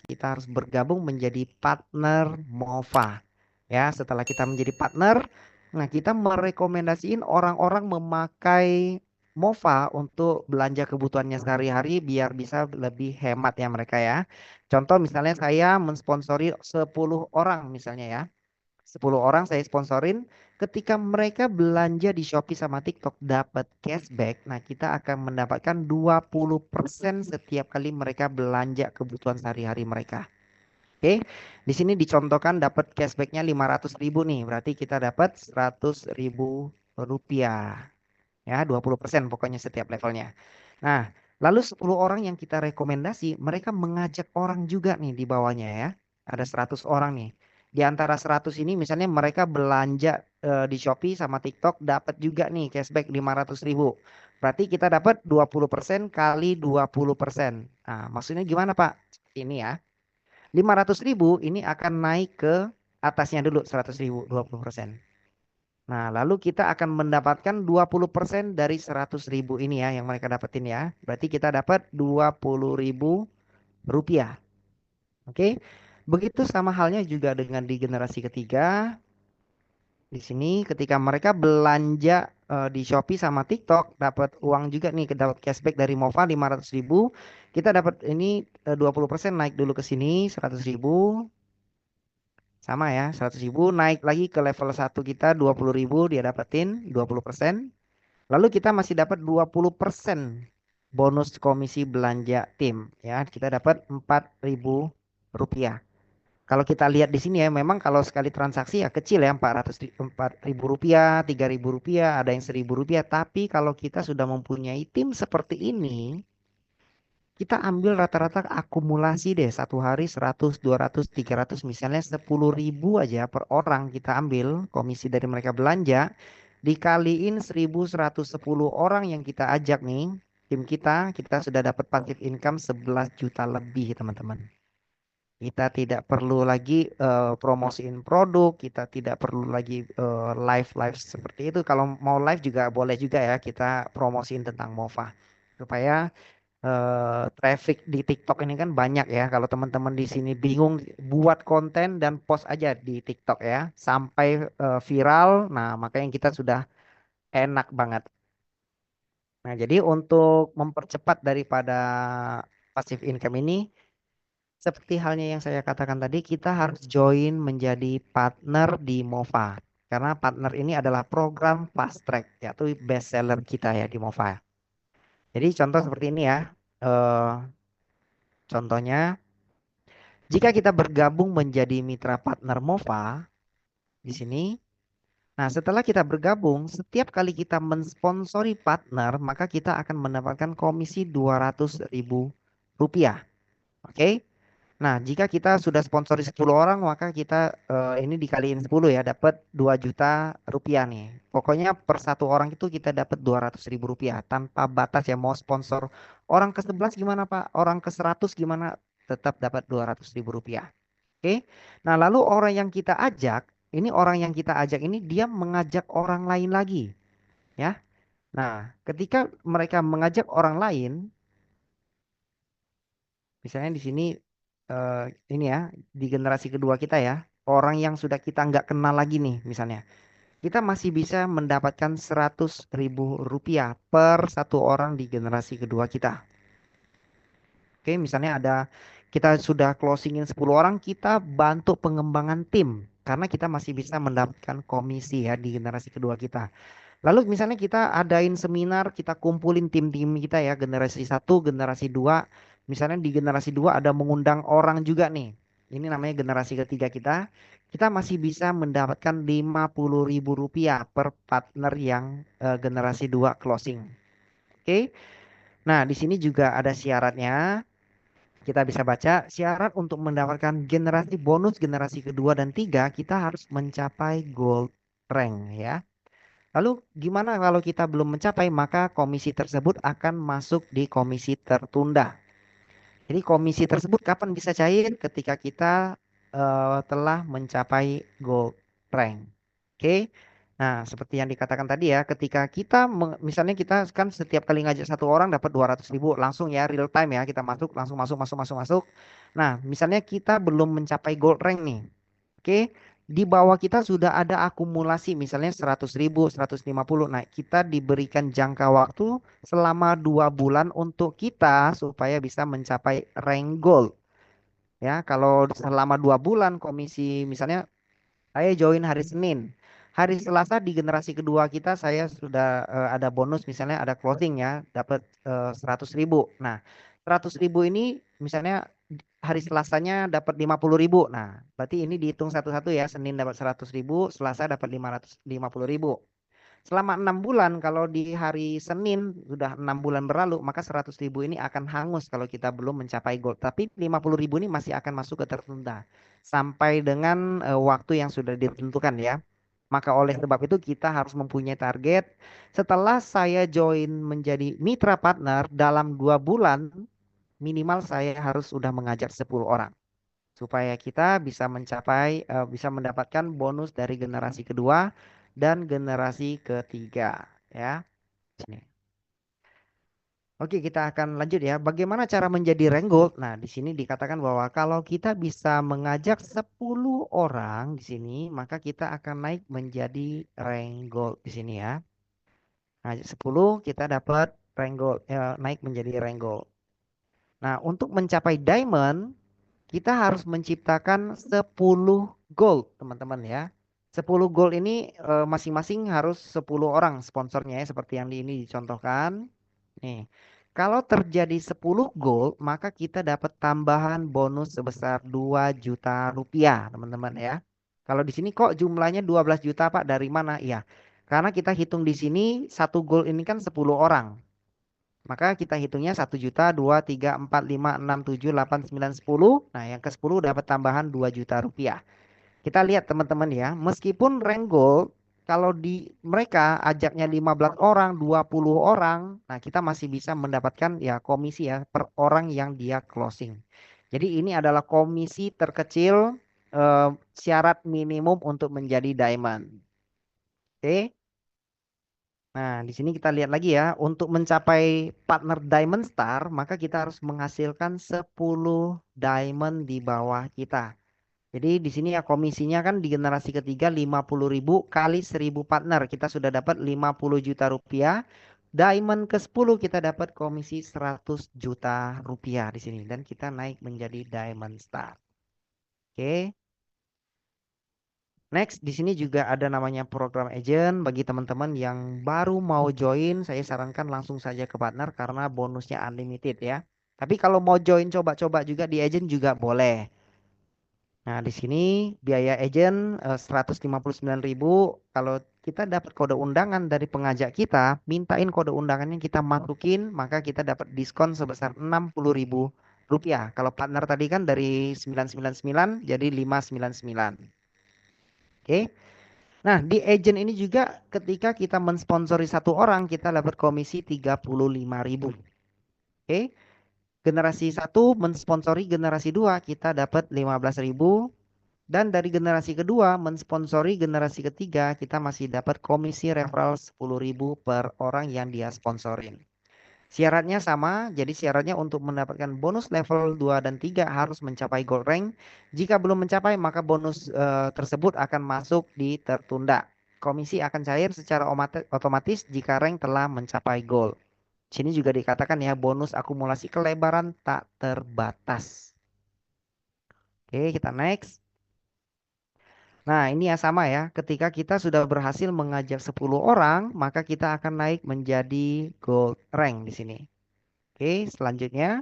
kita harus bergabung menjadi partner MOFA. Ya, setelah kita menjadi partner, nah kita merekomendasiin orang-orang memakai MOFA untuk belanja kebutuhannya sehari-hari biar bisa lebih hemat ya mereka ya. Contoh misalnya saya mensponsori 10 orang misalnya ya. 10 orang saya sponsorin, ketika mereka belanja di Shopee sama TikTok dapat cashback. Nah, kita akan mendapatkan 20% setiap kali mereka belanja kebutuhan sehari-hari mereka. Oke, di sini dicontohkan dapat cashbacknya 500.000 nih, berarti kita dapat 100.000 rupiah. Ya, 20% pokoknya setiap levelnya. Nah, lalu 10 orang yang kita rekomendasi, mereka mengajak orang juga nih di bawahnya ya. Ada 100 orang nih. Di antara 100 ini misalnya mereka belanja di Shopee sama TikTok dapat juga nih cashback 500.000. Berarti kita dapat 20% kali 20%. Nah, maksudnya gimana Pak? Ini ya. 500.000 ini akan naik ke atasnya dulu 100.000, 20%. Nah, lalu kita akan mendapatkan 20% dari 100.000 ini ya yang mereka dapetin ya. Berarti kita dapat 20.000 rupiah. Oke. Begitu sama halnya juga dengan di generasi ketiga. Di sini ketika mereka belanja di Shopee sama TikTok dapat uang juga nih, dapat cashback dari Mova 500.000. Kita dapat ini 20% naik dulu ke sini 100.000. Sama ya, 100.000 naik lagi ke level satu kita 20.000 dia dapetin 20%. Lalu kita masih dapat 20% bonus komisi belanja tim ya. Kita dapat 4.000 rupiah. Kalau kita lihat di sini ya, memang kalau sekali transaksi ya kecil ya 4.000 rupiah, 3.000 rupiah, ada yang 1.000 rupiah. Tapi kalau kita sudah mempunyai tim seperti ini, kita ambil rata-rata akumulasi deh satu hari 100, 200, 300 misalnya 10.000 aja per orang kita ambil komisi dari mereka belanja dikaliin 1.110 orang yang kita ajak nih tim kita sudah dapat passive income 11 juta lebih teman-teman. Kita tidak perlu lagi promosiin produk, kita tidak perlu lagi live seperti itu. Kalau mau live juga boleh juga ya kita promosiin tentang MOFA supaya traffic di TikTok ini kan banyak ya. Kalau teman-teman di sini bingung buat konten dan post aja di TikTok ya sampai viral. Nah, makanya kita sudah enak banget. Nah, jadi untuk mempercepat daripada passive income ini seperti halnya yang saya katakan tadi, kita harus join menjadi partner di MOFA. Karena partner ini adalah program fast track, yaitu best seller kita ya di MOFA. Jadi contoh seperti ini ya. Eh, contohnya jika kita bergabung menjadi mitra partner MOFA di sini, nah setelah kita bergabung, setiap kali kita mensponsori partner, maka kita akan mendapatkan komisi 200.000 rupiah. Oke? Nah, jika kita sudah sponsori 10 orang, maka kita ini dikaliin 10 ya, dapat 2 juta rupiah nih. Pokoknya per satu orang itu kita dapat 200.000 rupiah tanpa batas ya mau sponsor orang ke-11 gimana Pak? Orang ke-100 gimana? Tetap dapat 200.000 rupiah. Oke. Nah, lalu orang yang kita ajak, ini orang yang kita ajak ini dia mengajak orang lain lagi, ya. Nah, ketika mereka mengajak orang lain, misalnya di sini eh, ini ya, di generasi kedua kita ya, orang yang sudah kita nggak kenal lagi nih, misalnya, kita masih bisa mendapatkan 100.000 rupiah per satu orang di generasi kedua kita. Oke, misalnya kita sudah closingin 10 orang, kita bantu pengembangan tim karena kita masih bisa mendapatkan komisi ya di generasi kedua kita. Lalu misalnya kita adain seminar, kita kumpulin tim-tim kita ya generasi satu, generasi dua. Misalnya di generasi dua ada mengundang orang juga nih. Ini namanya generasi ketiga kita. Kita masih bisa mendapatkan 50.000 rupiah per partner yang generasi dua closing. Oke. Nah, di sini juga ada syaratnya. Kita bisa baca syarat untuk mendapatkan generasi bonus generasi kedua dan tiga kita harus mencapai gold rank ya. Lalu gimana kalau kita belum mencapai maka komisi tersebut akan masuk di komisi tertunda. Jadi komisi tersebut kapan bisa cair? Ketika kita telah mencapai gold rank. Oke. Nah, seperti yang dikatakan tadi ya, ketika kita misalnya kita kan setiap kali ngajak satu orang dapat 200.000 langsung ya, real time ya, kita masuk langsung masuk masuk masuk masuk. Nah, misalnya kita belum mencapai gold rank nih. Oke, di bawah kita sudah ada akumulasi misalnya 100.000, 150. Nah, kita diberikan jangka waktu selama 2 bulan untuk kita supaya bisa mencapai rank gold. Ya, kalau selama 2 bulan komisi misalnya saya join hari Senin. Hari Selasa di generasi kedua kita saya sudah ada bonus misalnya ada closing ya dapat 100.000. Nah 100.000 ini misalnya hari Selasanya dapat 50.000. Nah berarti ini dihitung satu-satu ya. Senin dapat 100.000, Selasa dapat 550.000. Selama 6 bulan, kalau di hari Senin sudah 6 bulan berlalu, maka 100.000 ini akan hangus kalau kita belum mencapai goal. Tapi 50.000 ini masih akan masuk ke tertunda sampai dengan waktu yang sudah ditentukan ya. Maka oleh sebab itu kita harus mempunyai target. Setelah saya join menjadi mitra partner dalam 2 bulan, minimal saya harus sudah mengajak 10 orang supaya kita bisa mencapai bisa mendapatkan bonus dari generasi kedua dan generasi ketiga ya. Sini. Oke, kita akan lanjut ya. Bagaimana cara menjadi rank gold? Nah, di sini dikatakan bahwa kalau kita bisa mengajak 10 orang di sini, maka kita akan naik menjadi rank gold di sini ya. Ngajak 10 kita dapat rank gold, naik menjadi rank gold. Nah, untuk mencapai diamond kita harus menciptakan 10 gold, teman-teman ya. 10 gold ini masing-masing harus 10 orang sponsornya ya, seperti yang di ini dicontohkan. Nih, kalau terjadi 10 gold, maka kita dapat tambahan bonus sebesar 2 juta rupiah, teman-teman ya. Kalau di sini kok jumlahnya 12 juta, Pak? Dari mana? Iya. Karena kita hitung di sini satu gold ini kan 10 orang. Maka kita hitungnya 1 juta, 2, 3, 4, 5, 6, 7, 8, 9, 10. Nah, yang ke-10 dapat tambahan 2 juta rupiah. Kita lihat teman-teman ya, meskipun rank gold, kalau di mereka ajaknya 15 orang, 20 orang, nah kita masih bisa mendapatkan ya komisi ya per orang yang dia closing. Jadi ini adalah komisi terkecil syarat minimum untuk menjadi diamond. Oke. Nah, di sini kita lihat lagi ya, untuk mencapai partner Diamond Star, maka kita harus menghasilkan 10 diamond di bawah kita. Jadi di sini ya komisinya kan di generasi ketiga 50.000 kali 1.000 partner. Kita sudah dapat 50 juta rupiah. Diamond ke-10 kita dapat komisi 100 juta rupiah di sini. Dan kita naik menjadi Diamond Star. Oke. Next, di sini juga ada namanya program agent bagi teman-teman yang baru mau join, saya sarankan langsung saja ke partner karena bonusnya unlimited ya. Tapi kalau mau join coba-coba juga di agent juga boleh. Nah, di sini biaya agent 159.000. Kalau kita dapat kode undangan dari pengajak kita, mintain kode undangannya kita masukin, maka kita dapat diskon sebesar 60.000 rupiah. Kalau partner tadi kan dari 999 jadi 599. Oke. Nah, di agent ini juga ketika kita mensponsori satu orang, kita dapat komisi 35.000. Oke. Generasi satu mensponsori generasi 2, kita dapat 15.000. Dan dari generasi kedua mensponsori generasi ketiga, kita masih dapat komisi referral 10.000 per orang yang dia sponsorin. Syaratnya sama, jadi syaratnya untuk mendapatkan bonus level 2 dan 3 harus mencapai gold rank. Jika belum mencapai, maka bonus tersebut akan masuk di tertunda. Komisi akan cair secara otomatis jika rank telah mencapai gold. Sini juga dikatakan ya bonus akumulasi kelebaran tak terbatas. Oke, kita next. Nah, ini ya sama ya. Ketika kita sudah berhasil mengajak 10 orang, maka kita akan naik menjadi gold rank di sini. Oke, selanjutnya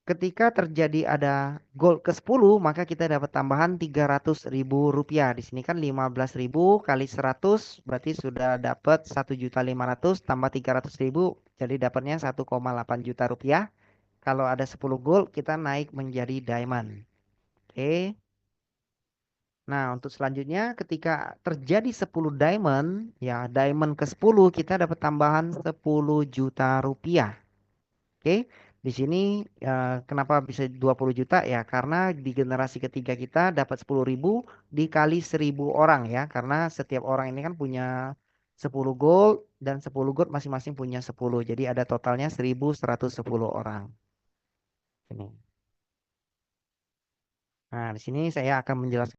ketika terjadi ada gold ke-10, maka kita dapat tambahan 300.000 rupiah. Di sini kan 15.000 kali 100 berarti sudah dapat 1.500.000 tambah 300.000 jadi dapatnya 1,8 juta rupiah. Kalau ada 10 gold kita naik menjadi diamond. Oke. Nah, untuk selanjutnya ketika terjadi 10 diamond, ya diamond ke-10 kita dapat tambahan 10 juta rupiah. Oke. Di sini kenapa bisa 20 juta ya? Karena di generasi ketiga kita dapat 10.000 dikali 1.000 orang ya. Karena setiap orang ini kan punya 10 gold dan 10 gold masing-masing punya 10. Jadi ada totalnya 1.110 orang. Ini. Nah, di sini saya akan menjelaskan